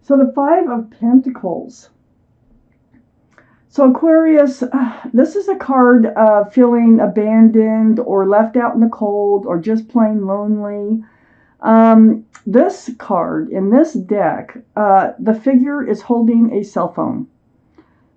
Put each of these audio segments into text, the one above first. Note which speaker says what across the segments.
Speaker 1: So the Five of Pentacles. So Aquarius, this is a card of feeling abandoned or left out in the cold or just plain lonely. This card in this deck, the figure is holding a cell phone.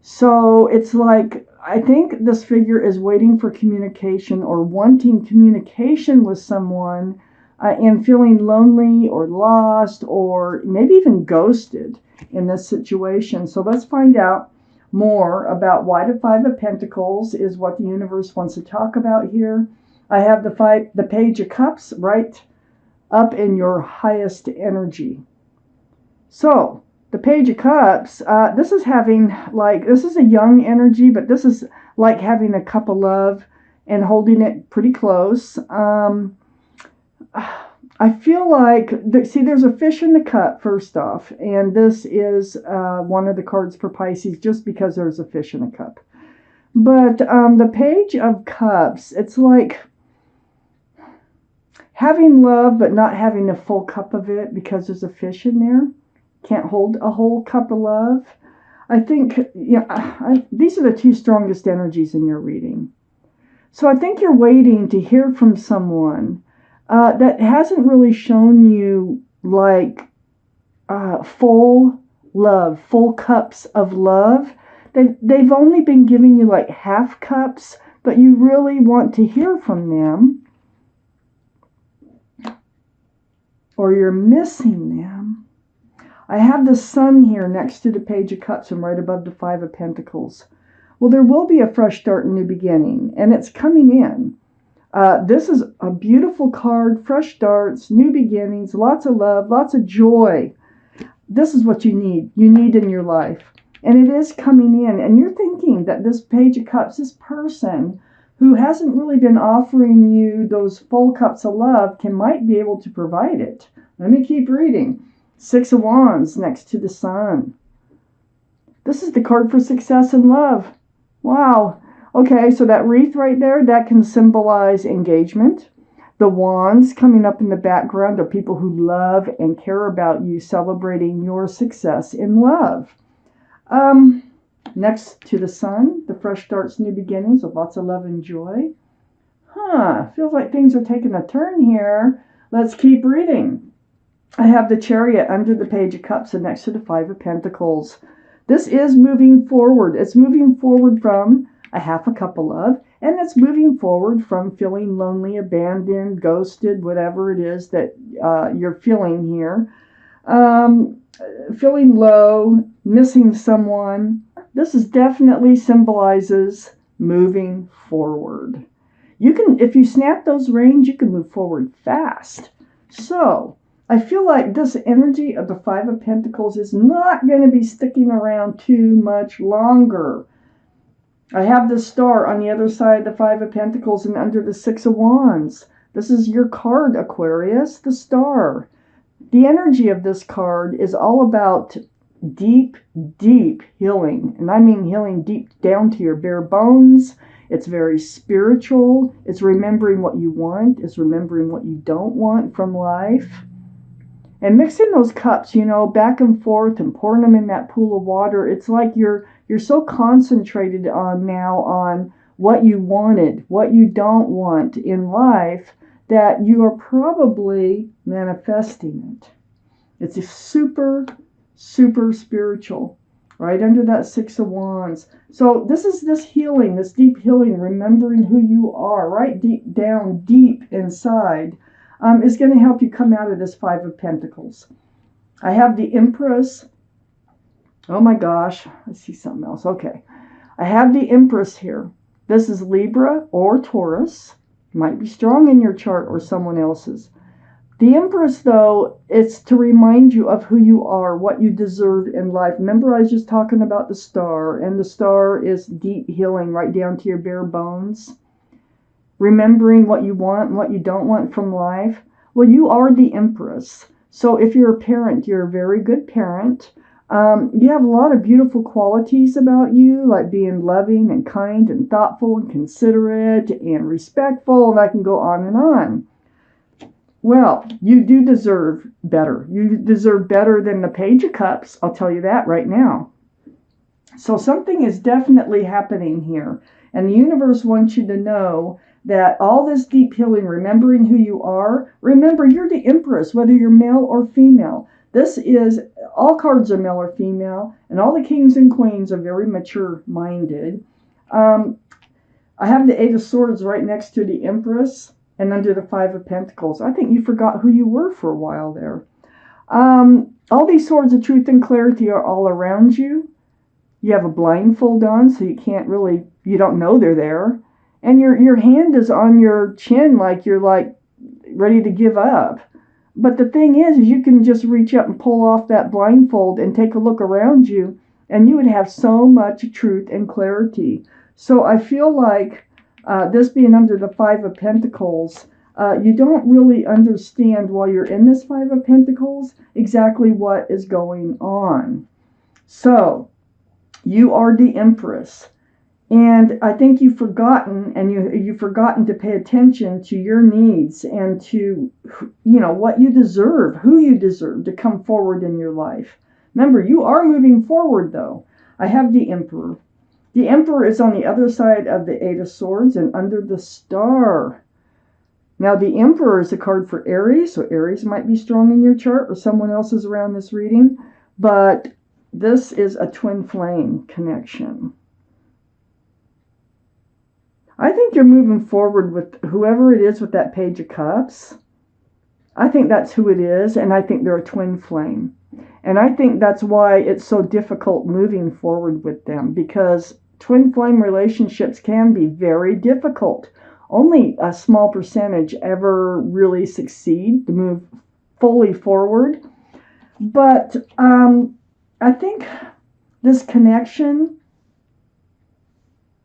Speaker 1: So it's like, I think this figure is waiting for communication or wanting communication with someone and feeling lonely or lost or maybe even ghosted in this situation. So let's find out more about why the Five of Pentacles is what the universe wants to talk about here. I have the Page of Cups right up in your highest energy. So the Page of Cups, this is having this is a young energy, but this is like having a cup of love and holding it pretty close. I feel like, there's a fish in the cup, first off, and this is one of the cards for Pisces just because there's a fish in the cup. But the Page of Cups, it's like having love but not having a full cup of it because there's a fish in there. Can't hold a whole cup of love. I think these are the two strongest energies in your reading. So I think you're waiting to hear from someone that hasn't really shown you full love, full cups of love. They've only been giving you like half cups, but you really want to hear from them, or you're missing them. I have the Sun here next to the Page of Cups and right above the Five of Pentacles. Well, there will be a fresh start and new beginning, and it's coming in. This is a beautiful card, fresh starts, new beginnings, lots of love, lots of joy. This is what you need in your life. And it is coming in. And you're thinking that this Page of Cups, this person who hasn't really been offering you those full cups of love might be able to provide it. Let me keep reading. Six of Wands next to the Sun. This is the card for success and love. Wow. Okay, so that wreath right there, that can symbolize engagement. The wands coming up in the background are people who love and care about you, celebrating your success in love. Next to the Sun, the fresh starts, new beginnings with lots of love and joy. Feels like things are taking a turn here. Let's keep reading. I have the Chariot under the Page of Cups and next to the Five of Pentacles. This is moving forward. It's moving forward from a half a cup of love, and it's moving forward from feeling lonely, abandoned, ghosted, whatever it is that you're feeling here. Feeling low, missing someone. This is definitely symbolizes moving forward. You can, if you snap those reins, you can move forward fast. So I feel like this energy of the Five of Pentacles is not going to be sticking around too much longer. I have the Star on the other side of the Five of Pentacles and under the Six of Wands. This is your card, Aquarius, the Star. The energy of this card is all about deep, deep healing. And I mean healing deep down to your bare bones. It's very spiritual. It's remembering what you want. It's remembering what you don't want from life. And mixing those cups, back and forth and pouring them in that pool of water, it's like you're so concentrated on what you wanted, what you don't want in life, that you are probably manifesting it. It's a super, super spiritual, right under that Six of Wands. So this is this healing, this deep healing, remembering who you are, right deep down, deep inside, is going to help you come out of this Five of Pentacles. I have the Empress. Oh my gosh, I see something else. Okay. I have the Empress here. This is Libra or Taurus. Might be strong in your chart or someone else's. The Empress, though, it's to remind you of who you are, what you deserve in life. Remember, I was just talking about the Star, and the Star is deep healing right down to your bare bones. Remembering what you want and what you don't want from life. Well, you are the Empress. So if you're a parent, you're a very good parent. You have a lot of beautiful qualities about you, like being loving and kind and thoughtful and considerate and respectful, and I can go on and on. Well, you do deserve better. You deserve better than the Page of Cups. I'll tell you that right now. So something is definitely happening here. And the universe wants you to know that all this deep healing, remembering who you are, remember you're the Empress, whether you're male or female. This is, all cards are male or female, and all the kings and queens are very mature-minded. I have the Eight of Swords right next to the Empress and under the Five of Pentacles. I think you forgot who you were for a while there. All these swords of truth and clarity are all around you. You have a blindfold on, so you can't really, you don't know they're there. And your hand is on your chin like you're like ready to give up. But the thing is you can just reach up and pull off that blindfold and take a look around you, and you would have so much truth and clarity. So I feel like this being under the Five of Pentacles, you don't really understand while you're in this Five of Pentacles exactly what is going on. So you are the Empress. And I think you've forgotten, and you've forgotten to pay attention to your needs and to, what you deserve, who you deserve to come forward in your life. Remember, you are moving forward, though. I have the Emperor. The Emperor is on the other side of the Eight of Swords and under the Star. Now, the Emperor is a card for Aries, so Aries might be strong in your chart or someone else is around this reading. But this is a twin flame connection. I think you're moving forward with whoever it is with that Page of Cups. I think that's who it is, and I think they're a twin flame. And I think that's why it's so difficult moving forward with them, because twin flame relationships can be very difficult. Only a small percentage ever really succeed to move fully forward. But I think this connection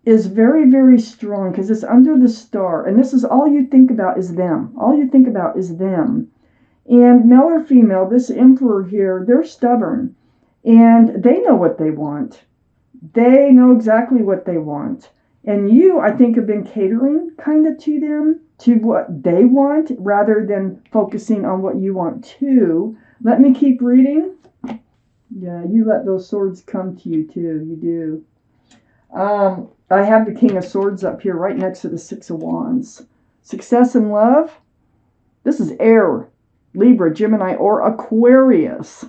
Speaker 1: is very, very strong because it's under the Star. And this is all you think about is them. All you think about is them. And male or female, this Emperor here, they're stubborn. And they know what they want. They know exactly what they want. And you, I think, have been catering kind of to them, to what they want, rather than focusing on what you want too. Let me keep reading. Yeah, you let those swords come to you too. You do. I have the King of Swords up here right next to the Six of Wands. Success in love. This is air, Libra, Gemini, or Aquarius.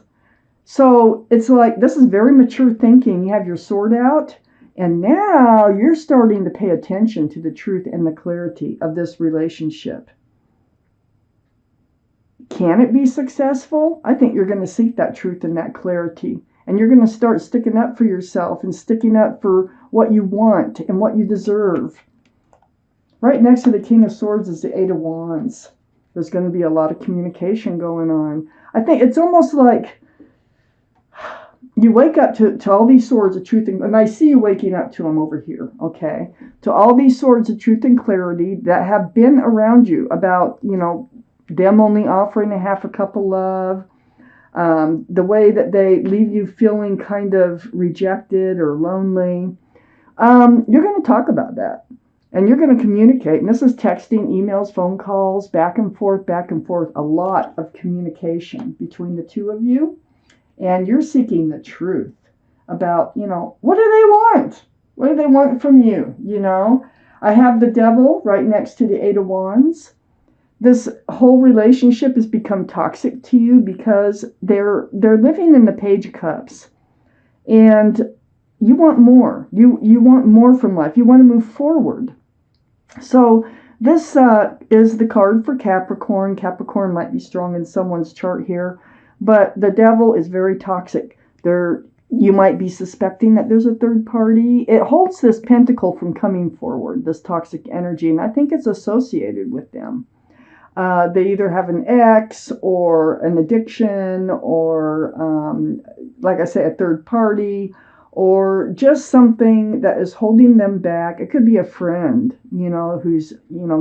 Speaker 1: So it's like, this is very mature thinking. You have your sword out, and now you're starting to pay attention to the truth and the clarity of this relationship. Can it be successful? I think you're going to seek that truth and that clarity. And you're going to start sticking up for yourself and sticking up for what you want and what you deserve. Right next to the King of Swords is the Eight of Wands. There's going to be a lot of communication going on. I think it's almost like you wake up to all these swords of truth, and I see you waking up to them over here, okay? To all these swords of truth and clarity that have been around you about, them only offering a half a cup of love, the way that they leave you feeling kind of rejected or lonely. You're going to talk about that. And you're going to communicate. And this is texting, emails, phone calls, back and forth, a lot of communication between the two of you. And you're seeking the truth about, what do they want? What do they want from you? I have the Devil right next to the Eight of Wands. This whole relationship has become toxic to you because they're living in the Page of Cups. And you want more. You want more from life. You want to move forward. So this is the card for Capricorn. Capricorn might be strong in someone's chart here. But the Devil is very toxic. You might be suspecting that there's a third party. It holds this pentacle from coming forward, this toxic energy. And I think it's associated with them. They either have an ex or an addiction or, like I say, a third party, or just something that is holding them back. It could be a friend, who's,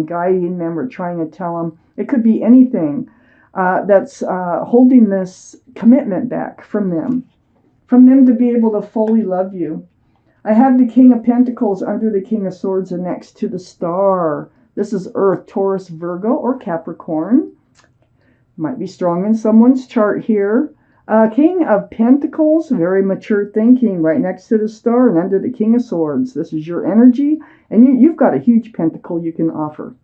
Speaker 1: guiding them or trying to tell them. It could be anything that's holding this commitment back from them to be able to fully love you. I have the King of Pentacles under the King of Swords and next to the Star. This is Earth, Taurus, Virgo, or Capricorn. might be strong in someone's chart here. King of Pentacles, very mature thinking, right next to the star and under the King of Swords. This is your energy, and you've got a huge pentacle you can offer.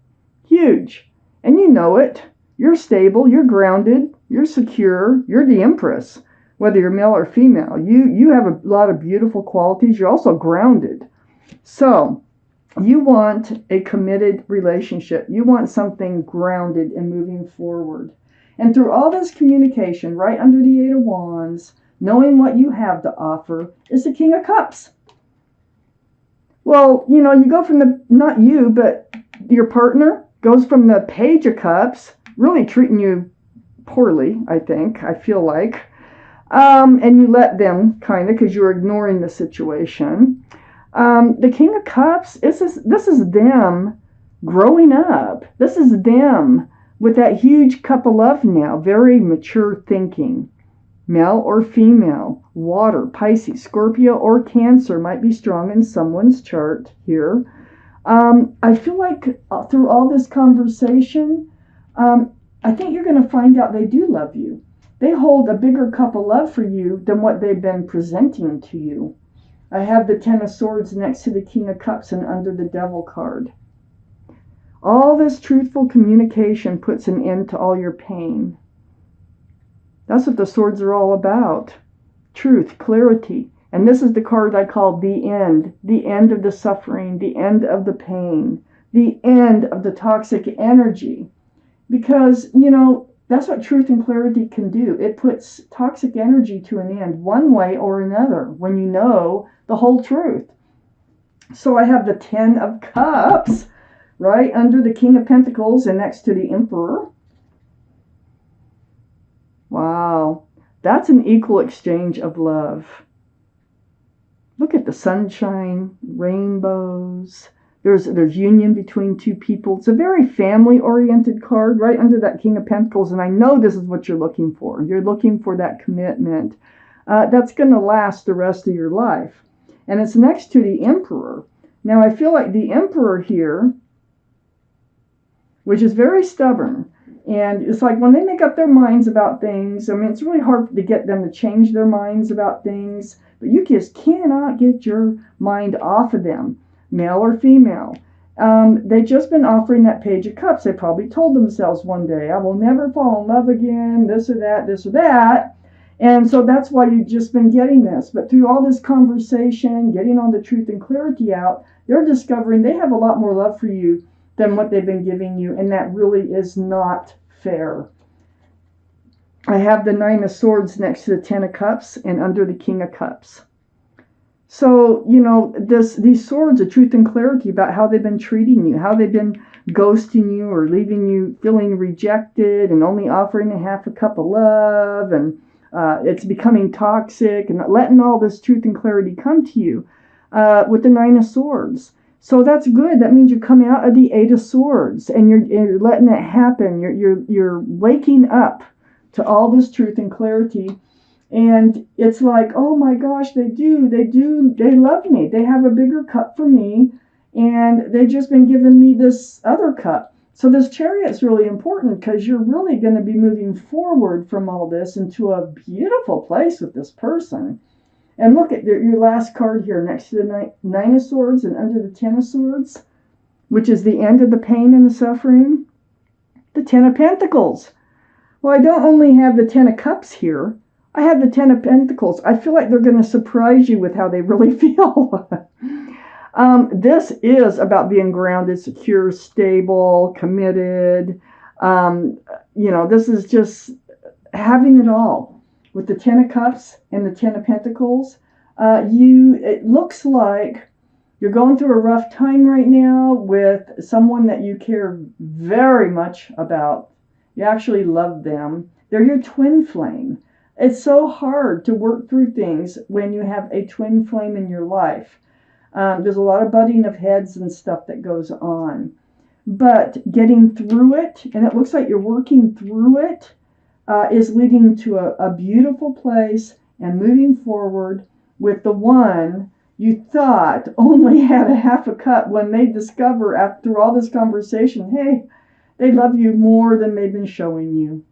Speaker 1: Huge. And you know it. You're stable, you're grounded, you're secure, you're the Empress, whether you're male or female. You have a lot of beautiful qualities. You're also grounded. So you want a committed relationship. You want something grounded and moving forward. And through all this communication, right under the Eight of Wands, knowing what you have to offer, is the King of Cups. Well, you know, you go from the, not you, but your partner goes from the Page of Cups, really treating you poorly, I feel like. And you let them, kind of, because you're ignoring the situation. The King of Cups, this is them growing up. This is them with that huge cup of love now, very mature thinking. Male or female, water, Pisces, Scorpio, or Cancer might be strong in someone's chart here. I feel like through all this conversation, I think you're going to find out they do love you. They hold a bigger cup of love for you than what they've been presenting to you. I have the Ten of Swords next to the King of Cups and under the Devil card. All this truthful communication puts an end to all your pain. That's what the swords are all about. Truth, clarity. And this is the card I call the end of the suffering, the end of the pain, the end of the toxic energy. Because, you know, that's what truth and clarity can do. It puts toxic energy to an end one way or another when you know the whole truth. So I have the Ten of Cups right under the King of Pentacles and next to the Emperor. Wow, that's an equal exchange of love. Look at the sunshine, rainbows. There's union between two people. It's a very family-oriented card right under that King of Pentacles, and I know this is what you're looking for. You're looking for that commitment that's going to last the rest of your life. And it's next to the Emperor. Now, I feel like the Emperor here, which is very stubborn, and it's like when they make up their minds about things, I mean, it's really hard to get them to change their minds about things, but you just cannot get your mind off of them, male or female. They've just been offering that Page of Cups. They probably told themselves one day, I will never fall in love again, this or that, this or that. And so that's why you've just been getting this. But through all this conversation, getting all the truth and clarity out, they're discovering they have a lot more love for you than what they've been giving you, and that really is not fair. I have the Nine of Swords next to the Ten of Cups and under the King of Cups. So, you know, these swords of truth and clarity about how they've been treating you, how they've been ghosting you or leaving you feeling rejected and only offering a half a cup of love, and it's becoming toxic, and letting all this truth and clarity come to you with the Nine of Swords. So that's good. That means you come out of the Eight of Swords, and you're letting it happen. You're waking up to all this truth and clarity, and it's like, oh my gosh, they love me. They have a bigger cup for me, and they've just been giving me this other cup. So this Chariot's really important because you're really going to be moving forward from all this into a beautiful place with this person. And look at your last card here next to the Nine of Swords and under the Ten of Swords, which is the end of the pain and the suffering. The Ten of Pentacles. Well, I don't only have the Ten of Cups here. I have the Ten of Pentacles. I feel like they're going to surprise you with how they really feel. This is about being grounded, secure, stable, committed. You know, this is just having it all. With the Ten of Cups and the Ten of Pentacles, it looks like you're going through a rough time right now with someone that you care very much about. You actually love them. They're your twin flame. It's so hard to work through things when you have a twin flame in your life. There's a lot of butting of heads and stuff that goes on. But getting through it, and it looks like you're working through it, is leading to a beautiful place and moving forward with the one you thought only had a half a cup when they discover after all this conversation, hey, they love you more than they've been showing you.